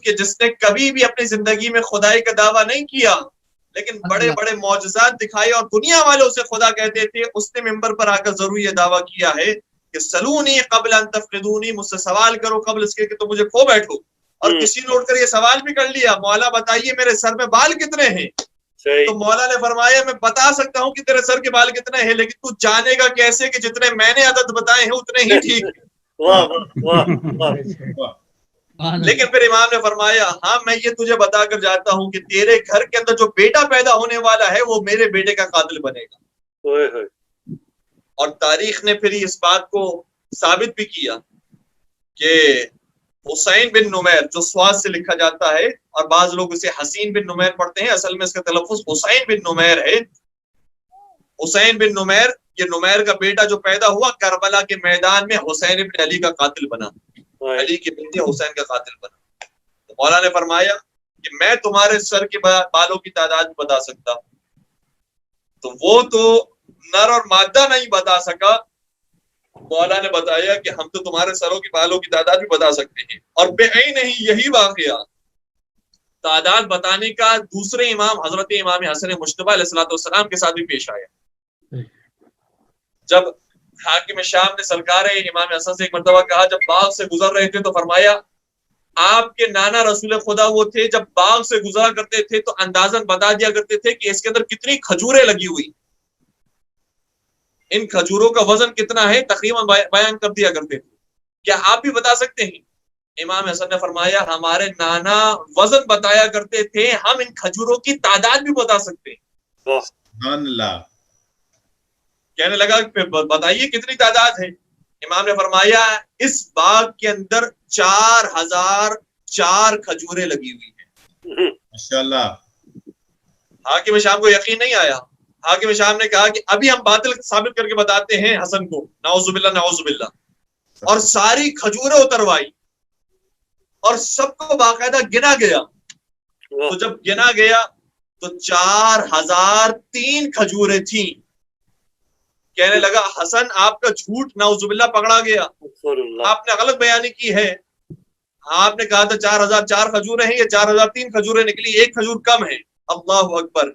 کہ جس نے کبھی بھی اپنی زندگی میں خدائی کا دعویٰ نہیں کیا لیکن بڑے بڑے معجزات دکھائے اور دنیا والے اسے خدا کہتے تھے، اس نے ممبر پر آ کر ضرور یہ دعویٰ کیا ہے کہ سلونی قبل ان تفقدونی، مجھ سے سوال کرو قبل اس کے کہ تم مجھے کھو بیٹھو. اور کسی نے اٹھ کر یہ سوال بھی کر لیا، مولا بتائیے میرے سر میں بال کتنے ہیں؟ تو مولا نے فرمایا میں بتا سکتا ہوں کہ تیرے سر کے بال کتنے ہیں، لیکن تو جانے گا کیسے کہ جتنے میں نے عدد بتائے ہیں اتنے ہی ٹھیک ہیں. لیکن پھر امام نے فرمایا ہاں میں یہ تجھے بتا کر جاتا ہوں کہ تیرے گھر کے اندر جو بیٹا پیدا ہونے والا ہے وہ میرے بیٹے کا قاتل بنے گا. اور تاریخ نے پھر اس بات کو ثابت بھی کیا کہ حسین بن نمیر جو سواد سے لکھا جاتا ہے اور بعض لوگ اسے حسین بن نمیر پڑھتے ہیں، اصل میں اس کا تلفظ حسین بن نمیر ہے. حسین بن نمیر، یہ نمیر کا بیٹا جو پیدا ہوا کربلا کے میدان میں حسین بن علی کا قاتل بنا، علی کے بیٹے حسین کا قاتل بنا. تو مولا نے فرمایا کہ میں تمہارے سر کے بالوں کی تعداد بتا سکتا ہوں. تو وہ تو نر اور مادہ نہیں بتا سکا، مولا نے بتایا کہ ہم تو تمہارے سروں کی بالوں کی تعداد بھی بتا سکتے ہیں. اور بے عین نہیں یہی واقعہ تعداد بتانے کا دوسرے امام حضرت امام حسن مجتبی علیہ الصلوۃ والسلام کے ساتھ بھی پیش آیا. جب حاکم شام نے سرکار امام حسن سے ایک مرتبہ کہا، جب باغ سے گزر رہے تھے تو فرمایا آپ کے نانا رسول خدا وہ تھے جب باغ سے گزرا کرتے تھے تو اندازاً بتا دیا کرتے تھے کہ اس کے اندر کتنی کھجوریں لگی ہوئی، ان کھجوروں کا وزن کتنا ہے، تقریباً بیان کر دیا کرتے تھے. کیا آپ بھی بتا سکتے ہیں؟ امام حسن نے فرمایا ہمارے نانا وزن بتایا کرتے تھے، ہم ان کھجوروں کی تعداد بھی بتا سکتے ہیں. سبحان اللہ. کہنے لگا بتائیے کتنی تعداد ہے؟ امام نے فرمایا اس باغ کے اندر 4004 کھجوریں لگی ہوئی ہیں. ماشاءاللہ. حاکم شام کو یقین نہیں آیا. حاکم شام نے کہا کہ ابھی ہم باطل ثابت کر کے بتاتے ہیں حسن کو، نعوذ باللہ نعوذ باللہ. اور ساری کھجوریں اتروائی اور سب کو باقاعدہ گنا گیا. تو جب گنا گیا تو 4003 کھجوریں تھیں. کہنے لگا حسن آپ کا جھوٹ نعوذ باللہ پکڑا گیا، آپ نے غلط بیانی کی ہے. آپ نے کہا تھا 4004 کھجوریں ہیں، یہ 4003 کھجوریں نکلی، ایک کھجور کم ہے. اللہ اکبر،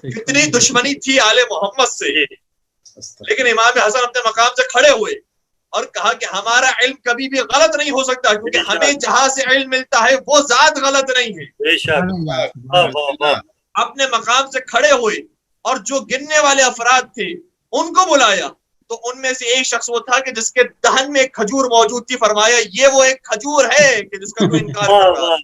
کتنی دشمنی تھی آل محمد سے. لیکن امام حسن اپنے مقام سے کھڑے ہوئے اور کہا کہ ہمارا علم کبھی بھی غلط نہیں ہو سکتا، کیونکہ ہمیں جہاں سے علم ملتا ہے وہ ذات غلط نہیں ہے. اپنے مقام سے کھڑے ہوئے اور جو گننے والے افراد تھے ان کو بلایا تو ان میں سے ایک شخص وہ تھا کہ جس کے دہن میں ایک کھجور موجود تھی. فرمایا یہ وہ ایک کھجور ہے کہ جس کا تو انکار کر رہا ہے.